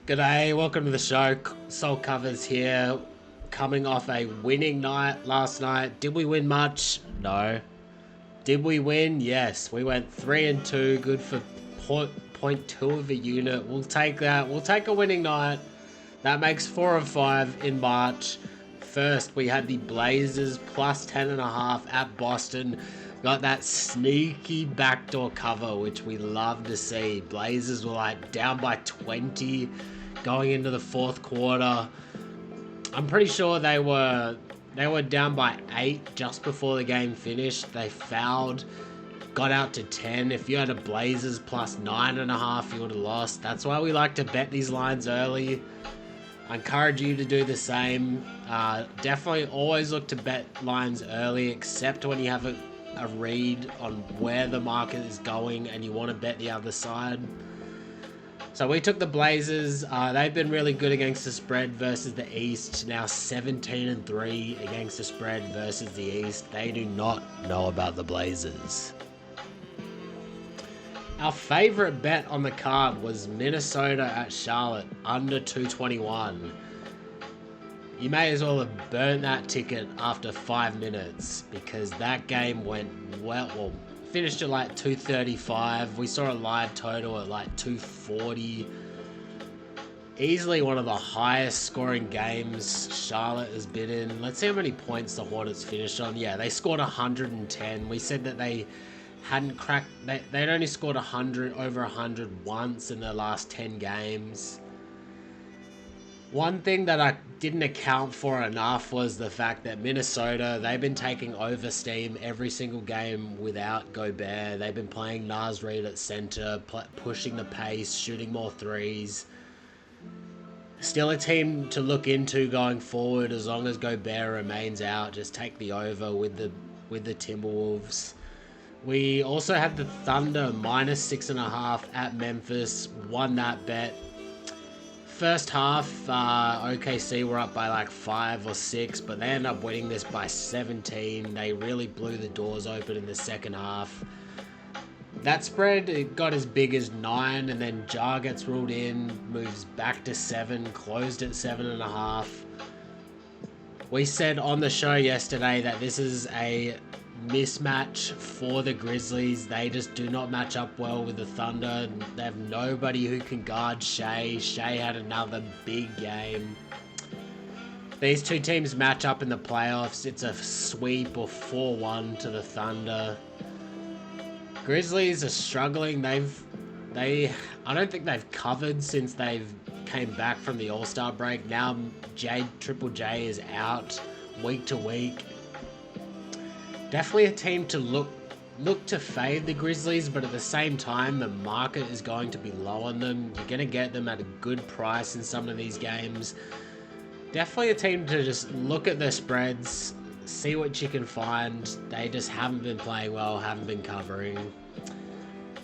G'day, welcome to the show. Soul Covers here, coming off a winning night last night. Did we win much? No. Did we win? Yes. We went 3-2, good for 0.2 of a unit. We'll take that. We'll take a winning night. That makes 4 of 5 in March. First, we had the Blazers plus 10.5 at Boston. Got that sneaky backdoor cover, which we love to see. Blazers were like down by 20 going into the fourth quarter. I'm pretty sure they were down by 8 just before the game finished. They fouled, got out to 10. If you had a Blazers plus 9.5, you would have lost. That's why we like to bet these lines early. I encourage you to do the same. Definitely always look to bet lines early, except when you have a read on where the market is going and you want to bet the other side. So we took the Blazers. They've been really good against the spread versus the East. Now 17-3 against the spread versus the East. They do not know about the Blazers. Our favorite bet on the card was Minnesota at Charlotte under 221. You may as well have burnt that ticket after 5 minutes because that game went well, finished at like 235. We saw a live total at like 240. Easily one of the highest scoring games Charlotte has been in. Let's see how many points the Hornets finished on. Yeah, they scored 110. We said that they hadn't cracked, they'd only scored over 100 once in their last 10 games. One thing that I didn't account for enough was the fact that Minnesota, they've been taking over steam every single game without Gobert. They've been playing Naz Reid at center, pushing the pace, shooting more threes. Still a team to look into going forward as long as Gobert remains out. Just take the over with the Timberwolves. We also had the Thunder minus 6.5 at Memphis. Won that bet. First half, OKC were up by like 5 or 6, but they ended up winning this by 17. They really blew the doors open in the second half. That spread, it got as big as 9, and then Jar gets ruled in, moves back to 7, closed at 7.5. We said on the show yesterday that this is a mismatch for the Grizzlies. They just do not match up well with the Thunder. They have nobody who can guard Shea. Shea had another big game. These two teams match up in the playoffs. It's a sweep or 4-1 to the Thunder. Grizzlies are struggling. I don't think they've covered since they've came back from the All-Star break. Now Triple J is out week to week. Definitely a team to look to fade the Grizzlies, but at the same time, the market is going to be low on them. You're going to get them at a good price in some of these games. Definitely a team to just look at their spreads, see what you can find. They just haven't been playing well, haven't been covering.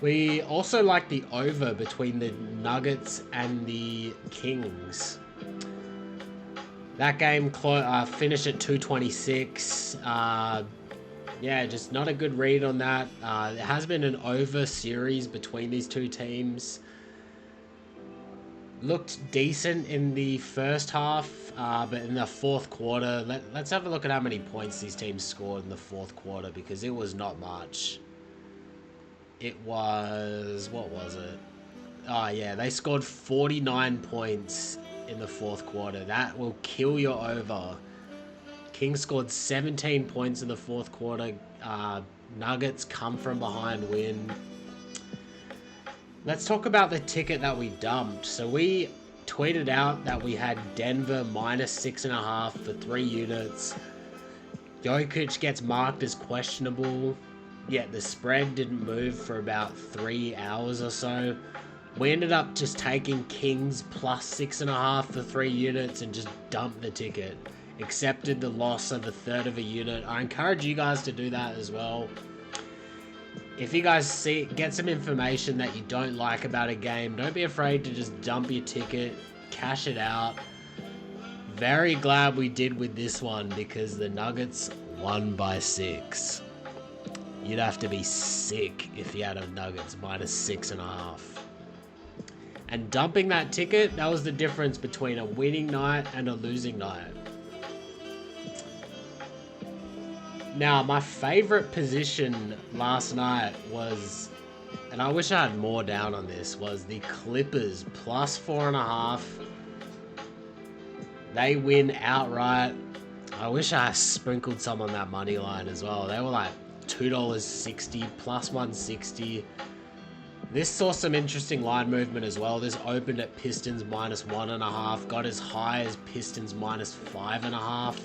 We also like the over between the Nuggets and the Kings. That game finished at 226. Yeah, just not a good read on that. It has been an over series between these two teams. Looked decent in the first half, but in the fourth quarter, let's have a look at how many points these teams scored in the fourth quarter, because it was not much. It was, what was it? Oh yeah, they scored 49 points in the fourth quarter. That will kill your over. Kings scored 17 points in the fourth quarter. Nuggets come from behind win. Let's talk about the ticket that we dumped. So we tweeted out that we had Denver minus 6.5 for 3 units. Jokic gets marked as questionable, yet the spread didn't move for about 3 hours or so. We ended up just taking Kings plus 6.5 for 3 units and just dumped the ticket. Accepted the loss of 1/3 of a unit. I encourage you guys to do that as well. If you guys get some information that you don't like about a game, don't be afraid to just dump your ticket, cash it out. Very glad we did with this one because the Nuggets won by 6. You'd have to be sick if you had a Nuggets minus 6.5. And dumping that ticket, that was the difference between a winning night and a losing night. Now, my favorite position last night was, and I wish I had more down on this, was the Clippers plus 4.5. They win outright. I wish I sprinkled some on that money line as well. They were like $2.60 plus 160. This saw some interesting line movement as well. This opened at Pistons minus 1.5, got as high as Pistons minus 5.5,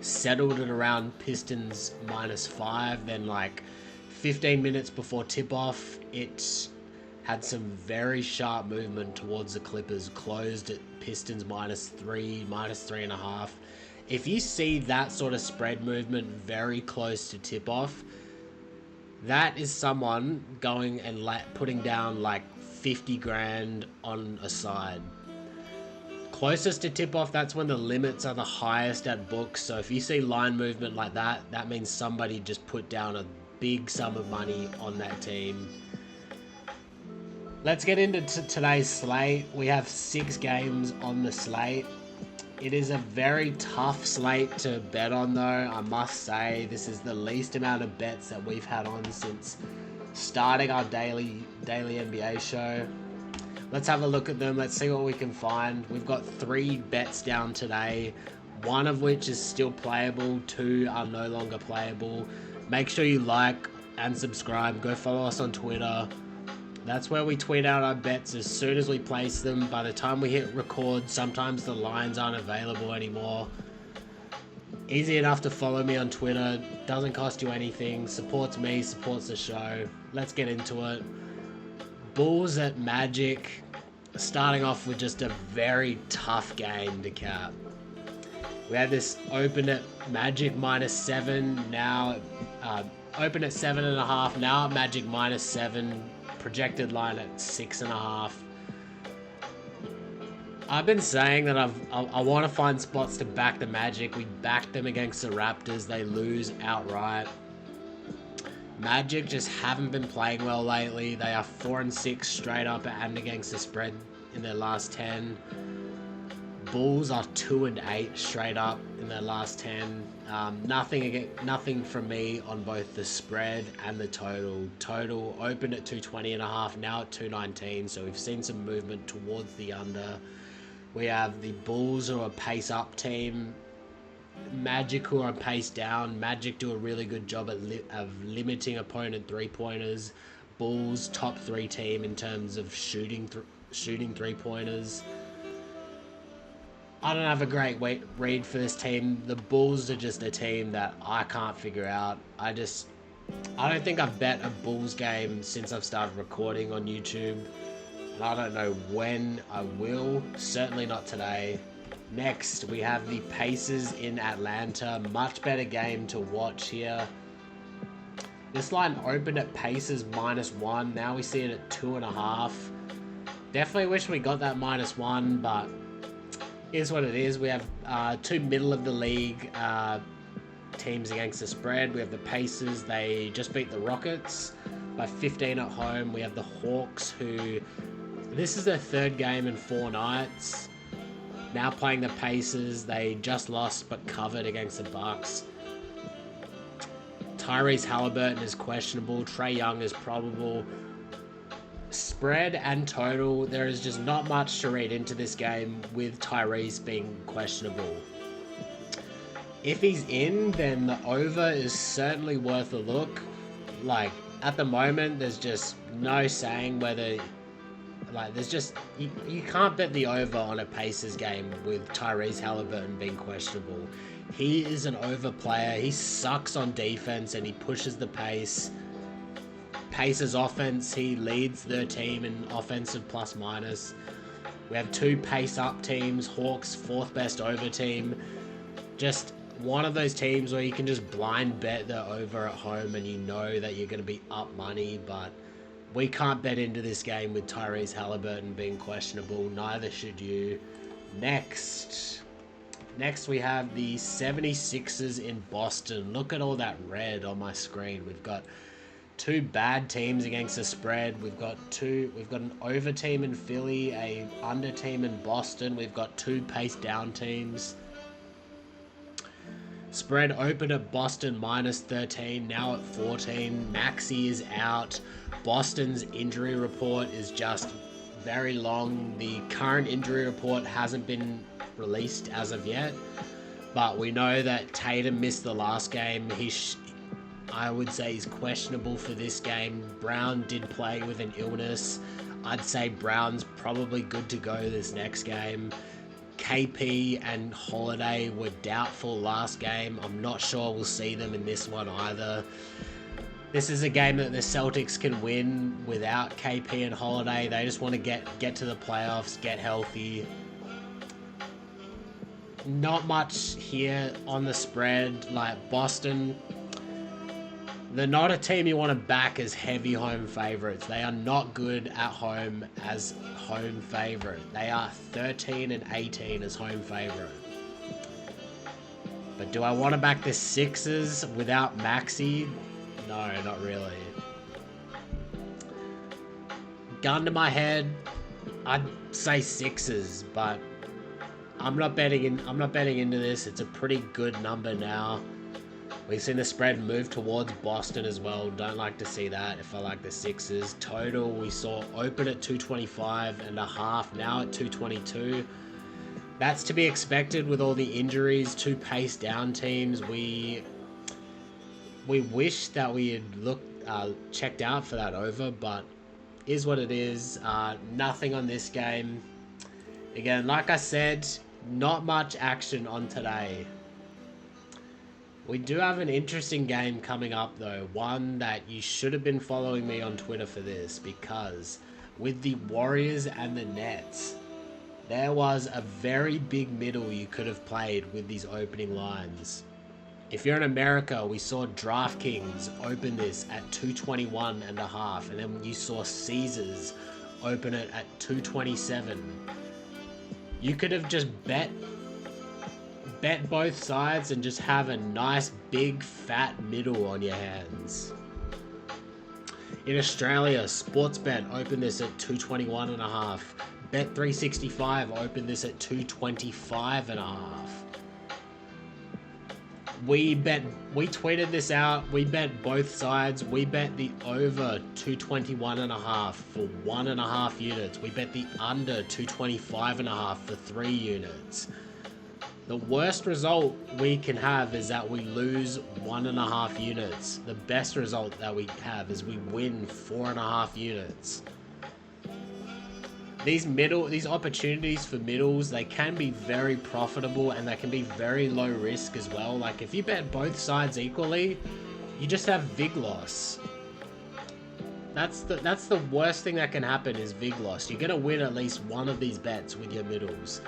settled at around Pistons minus 5. Then like 15 minutes before tip-off, it had some very sharp movement towards the Clippers, closed at Pistons minus 3, minus 3.5. If you see that sort of spread movement very close to tip-off, that is someone going and putting down like 50 grand on a side. Closest to tip-off, that's when the limits are the highest at books. So if you see line movement like that, that means somebody just put down a big sum of money on that team. Let's get into today's slate. We have 6 games on the slate. It is a very tough slate to bet on though, I must say. This is the least amount of bets that we've had on since starting our daily NBA show. Let's have a look at them. Let's see what we can find. We've got 3 bets down today, one of which is still playable, 2 are no longer playable. Make sure you like and subscribe. Go follow us on Twitter. That's where we tweet out our bets as soon as we place them. By the time we hit record, sometimes the lines aren't available anymore. Easy enough to follow me on Twitter. Doesn't cost you anything. Supports me, supports the show. Let's get into it. Bulls at Magic. Starting off with just a very tough game to cap. We had this open at Magic minus 7. Now open at 7.5. Now at Magic minus 7. Projected line at 6.5. I've been saying that I want to find spots to back the Magic. We backed them against the Raptors. They lose outright. Magic just haven't been playing well lately. They are 4-6 straight up and against the spread in their last 10. Bulls are 2-8 straight up in their last 10. Nothing from me on both the spread and the total. Total opened at 220.5, now at 219. So we've seen some movement towards the under. We have the Bulls, who are a pace up team. Magic, who are a pace down. Magic do a really good job of limiting opponent 3-pointers. Bulls top 3 team in terms of shooting 3-pointers. I don't have a great read for this team. The Bulls are just a team that I can't figure out. I don't think I've bet a Bulls game since I've started recording on YouTube. And I don't know when I will. Certainly not today. Next, we have the Pacers in Atlanta. Much better game to watch here. This line opened at Pacers minus 1. Now we see it at 2.5. Definitely wish we got that minus 1, but here's what it is. We have 2 middle of the league teams against the spread. We have the Pacers. They just beat the Rockets by 15 at home. We have the Hawks, who this is their 3rd game in 4 nights. Now playing the Pacers. They just lost but covered against the Bucks. Tyrese Halliburton is questionable. Trae Young is probable. Spread and total, there is just not much to read into this game with Tyrese being questionable. If he's in, then the over is certainly worth a look. Like, at the moment, there's just no saying whether, like, there's just, you can't bet the over on a Pacers game with Tyrese Halliburton being questionable. He is an over player. He sucks on defense and he pushes the pace. Pacers offense, he leads their team in offensive plus minus. We have 2 pace up teams. Hawks, 4th best over team. Just one of those teams where you can just blind bet the over at home and you know that you're going to be up money, but we can't bet into this game with Tyrese Halliburton being questionable. Neither should you. Next we have the 76ers in Boston. Look at all that red on my screen. We've got two bad teams against the spread. We've got an over team in Philly, a under team in Boston. We've got two pace down teams. Spread open at Boston -13, now at 14. Maxey is out. Boston's injury report is just very long. The current injury report hasn't been released as of yet, but we know that Tatum missed the last game. I would say he's questionable for this game. Brown did play with an illness. I'd say Brown's probably good to go this next game. KP and Holiday were doubtful last game. I'm not sure we'll see them in this one either. This is a game that the Celtics can win without KP and Holiday. They just want to get to the playoffs, get healthy. Not much here on the spread. Like Boston, they're not a team you want to back as heavy home favorites. They are not good at home as home favorite. They are 13 and 18 as home favorite. But do I want to back the Sixers without Maxey? No, not really. Gun to my head, I'd say Sixers, but I'm not betting into this. It's a pretty good number now. We've seen the spread move towards Boston as well. Don't like to see that if I like the Sixers. Total, we saw open at 225.5, now at 222. That's to be expected with all the injuries. Two pace down teams. We wish that we had checked out for that over, but is what it is. Nothing on this game. Again, like I said, not much action on today. We do have an interesting game coming up though, one that you should have been following me on Twitter for this, because with the Warriors and the Nets, there was a very big middle you could have played with these opening lines. If you're in America, we saw DraftKings open this at 221.5, and then you saw Caesars open it at 227. You could have just bet both sides and just have a nice big fat middle on your hands. In Australia, Sportsbet opened this at 221.5. Bet365 opened this at 225.5. We tweeted this out. We bet both sides. We bet the over 221.5 for 1.5 units. We bet the under 225.5 for 3 units. The worst result we can have is that we lose 1.5 units. The best result that we have is we win 4.5 units. These opportunities for middles, they can be very profitable and they can be very low risk as well. Like if you bet both sides equally, you just have vig loss. That's the worst thing that can happen is vig loss. You're gonna win at least one of these bets with your middles.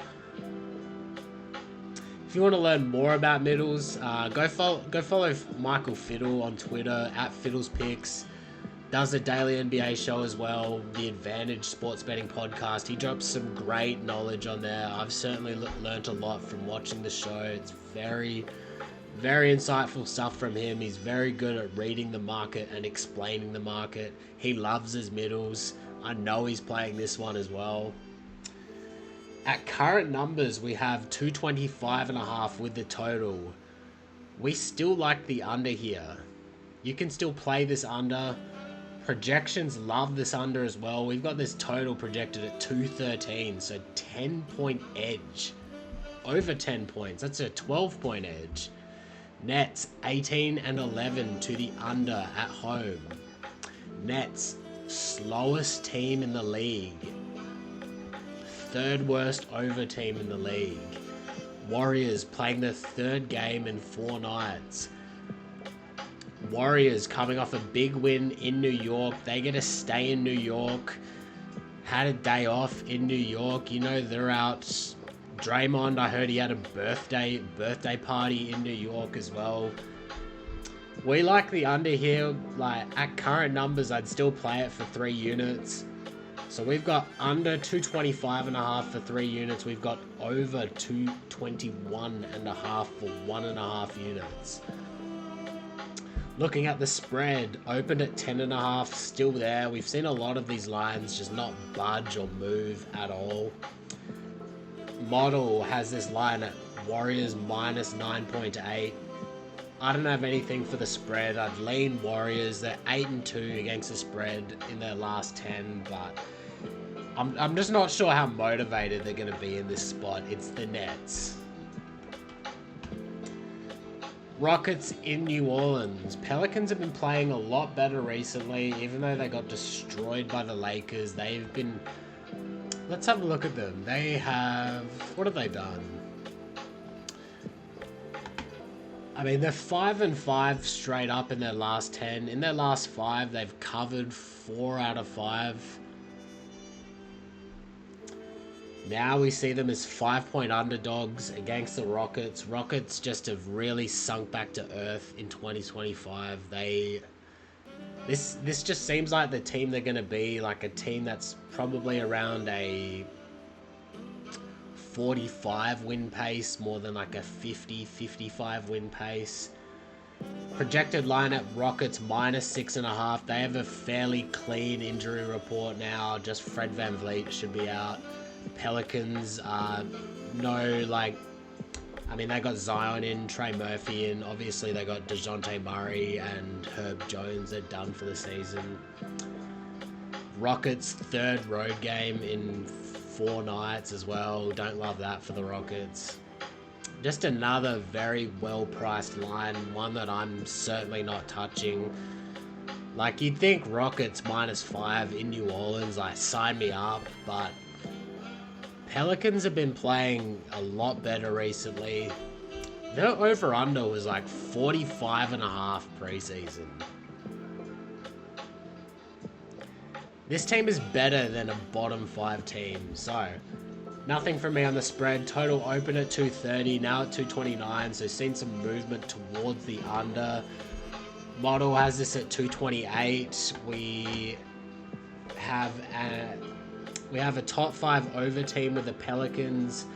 If you want to learn more about middles, go follow Michael Fiddle on Twitter @FiddlesPicks. Does a daily NBA show as well, the Advantage Sports Betting Podcast. He drops some great knowledge on there. I've certainly learnt a lot from watching the show. It's very, very insightful stuff from him. He's very good at reading the market and explaining the market. He loves his middles. I know he's playing this one as well. At current numbers, we have 225.5 with the total. We still like the under here. You can still play this under. Projections love this under as well. We've got this total projected at 213, so 10-point edge. Over 10 points. That's a 12-point edge. Nets 18 and 11 to the under at home. Nets, slowest team in the league. Third worst over team in the league. Warriors playing their third game in 4 nights. Warriors coming off a big win in New York. They get to stay in New York. Had a day off in New York. You know, they're out. Draymond, I heard he had a birthday party in New York as well. We like the under here. Like, at current numbers, I'd still play it for 3 units. So we've got under 225.5 for 3 units. We've got over 221.5 for 1.5 units. Looking at the spread, opened at 10.5, still there. We've seen a lot of these lines just not budge or move at all. Model has this line at Warriors minus 9.8. I don't have anything for the spread. I'd lean Warriors. They're 8-2 against the spread in their last 10, but I'm just not sure how motivated they're going to be in this spot. It's the Nets. Rockets in New Orleans. Pelicans have been playing a lot better recently, even though they got destroyed by the Lakers. They've been... Let's have a look at them. They have... What have they done? I mean, they're 5-5 straight up in their last 10. In their last 5, they've covered 4 out of 5. Now we see them as 5-point underdogs against the Rockets. Rockets just have really sunk back to earth in 2025. This just seems like the team they're going to be, like a team that's probably around a 45 win pace more than like a 50-55 win pace. Projected line at Rockets minus 6.5. They have a fairly clean injury report now. Just Fred VanVleet should be out. Pelicans, they got Zion in, Trey Murphy in. Obviously, they got DeJounte Murray and Herb Jones. They're done for the season. Rockets' third road game in 4 nights as well. Don't love that for the Rockets. Just another very well-priced line, one that I'm certainly not touching. Like, you'd think Rockets minus 5 in New Orleans, like, sign me up, but Pelicans have been playing a lot better recently. Their over-under was like 45.5 preseason. This team is better than a bottom 5 team, so nothing from me on the spread. Total open at 230, now at 229, so seen some movement towards the under. Model has this at 228. We have a top 5 over team with the Pelicans.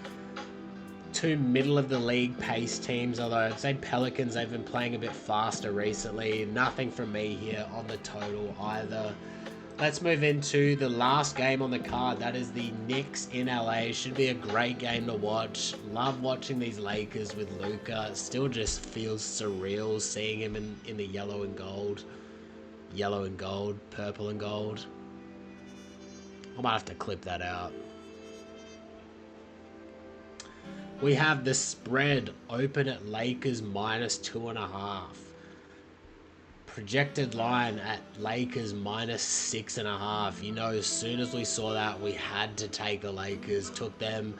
2 middle of the league pace teams, although I'd say Pelicans, they've been playing a bit faster recently. Nothing from me here on the total either. Let's move into the last game on the card. That is the Knicks in LA. Should be a great game to watch. Love watching these Lakers with Luka. It still just feels surreal seeing him in the yellow and gold. Yellow and gold, purple and gold. I might have to clip that out. We have the spread open at Lakers minus 2.5. Projected line at Lakers minus 6.5. You know, as soon as we saw that, we had to take the Lakers. Took them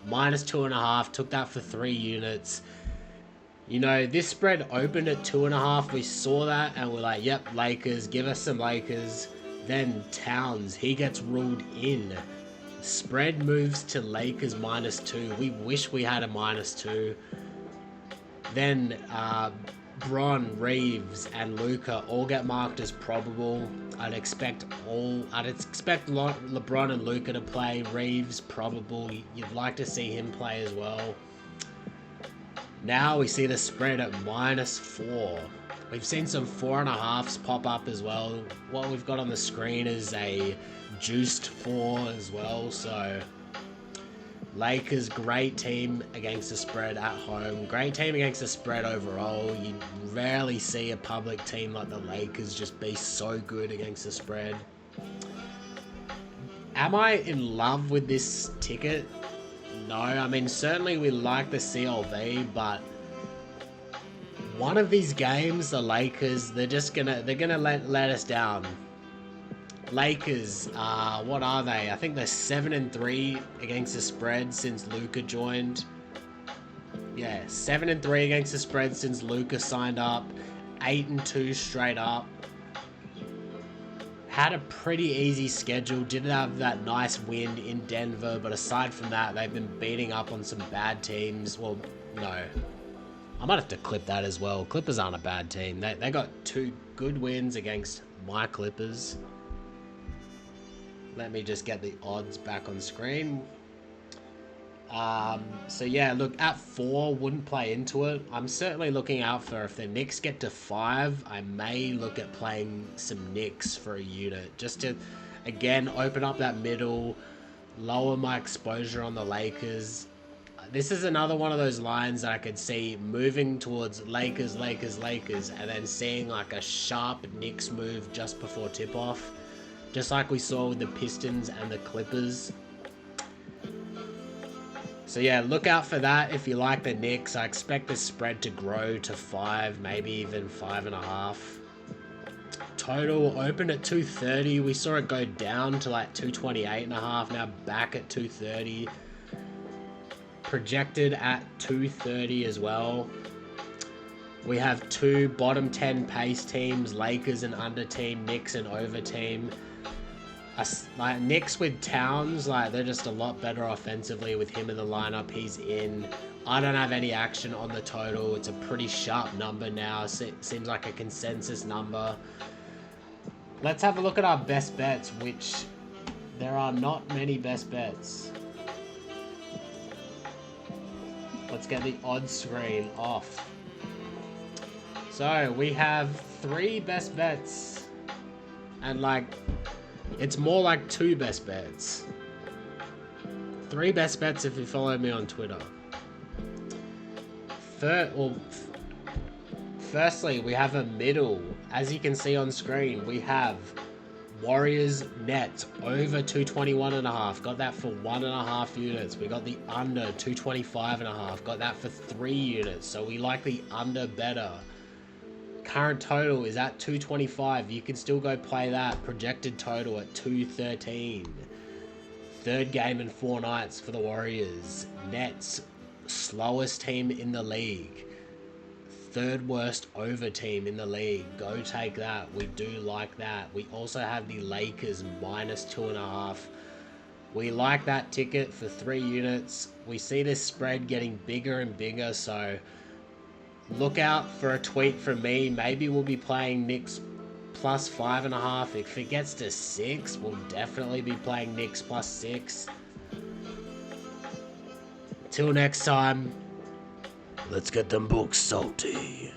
minus 2.5. Took that for 3 units. You know, this spread opened at 2.5. We saw that and we're like, yep, Lakers. Give us some Lakers. Then Towns, he gets ruled in. Spread moves to Lakers minus 2. We wish we had a minus 2. Then Bron, Reeves, and Luka all get marked as probable. I'd expect LeBron and Luka to play. Reeves probable. You'd like to see him play as well. Now we see the spread at minus 4. We've seen some 4.5s pop up as well. What we've got on the screen is a juiced 4 as well. So Lakers, great team against the spread at home. Great team against the spread overall. You rarely see a public team like the Lakers just be so good against the spread. Am I in love with this ticket? No, I mean, certainly we like the CLV, but one of these games, the Lakers, they're gonna let us down. Lakers, what are they? I think they're 7-3 against the spread since Luka joined. Yeah, 7-3 against the spread since Luka signed up. 8-2 straight up. Had a pretty easy schedule. Didn't have that nice win in Denver, but aside from that, they've been beating up on some bad teams. Well, no. I might have to clip that as well. Clippers aren't a bad team. They got 2 good wins against my Clippers. Let me just get the odds back on screen. So yeah, look, at 4 wouldn't play into it. I'm certainly looking out for if the Knicks get to 5, I may look at playing some Knicks for a unit just to, again, open up that middle, lower my exposure on the Lakers. This is another one of those lines that I could see moving towards Lakers, Lakers, Lakers, and then seeing like a sharp Knicks move just before tip-off, just like we saw with the Pistons and the Clippers. So yeah, look out for that if you like the Knicks. I expect the spread to grow to 5, maybe even 5.5. Total opened at 230. We saw it go down to like 228.5. Now back at 230. Projected at 230 as well. We have 2 bottom 10 pace teams, Lakers and under team, Knicks and over team. Like Knicks with Towns, like they're just a lot better offensively with him in the lineup. He's in. I don't have any action on the total. It's a pretty sharp number now. Seems like a consensus number. Let's have a look at our best bets, which there are not many best bets. Let's get the odds screen off. So we have 3 best bets, and like it's more like 2 best bets. 3 best bets if you follow me on Twitter. Firstly, we have a middle. As you can see on screen, we have Warriors Nets over 221.5. Got that for 1.5 units. We got the under 225.5. Got that for 3 units. So we like the under better. Current total is at 225. You can still go play that. Projected total at 213. Third game in 4 nights for the Warriors. Nets, slowest team in the league. Third worst over team in the league. Go take that. We do like that. We also have the Lakers minus 2.5. We like that ticket for 3 units. We see this spread getting bigger and bigger, so look out for a tweet from me. Maybe we'll be playing Knicks plus 5.5. If it gets to 6, we'll definitely be playing Knicks plus 6. Till next time, let's get them books salty.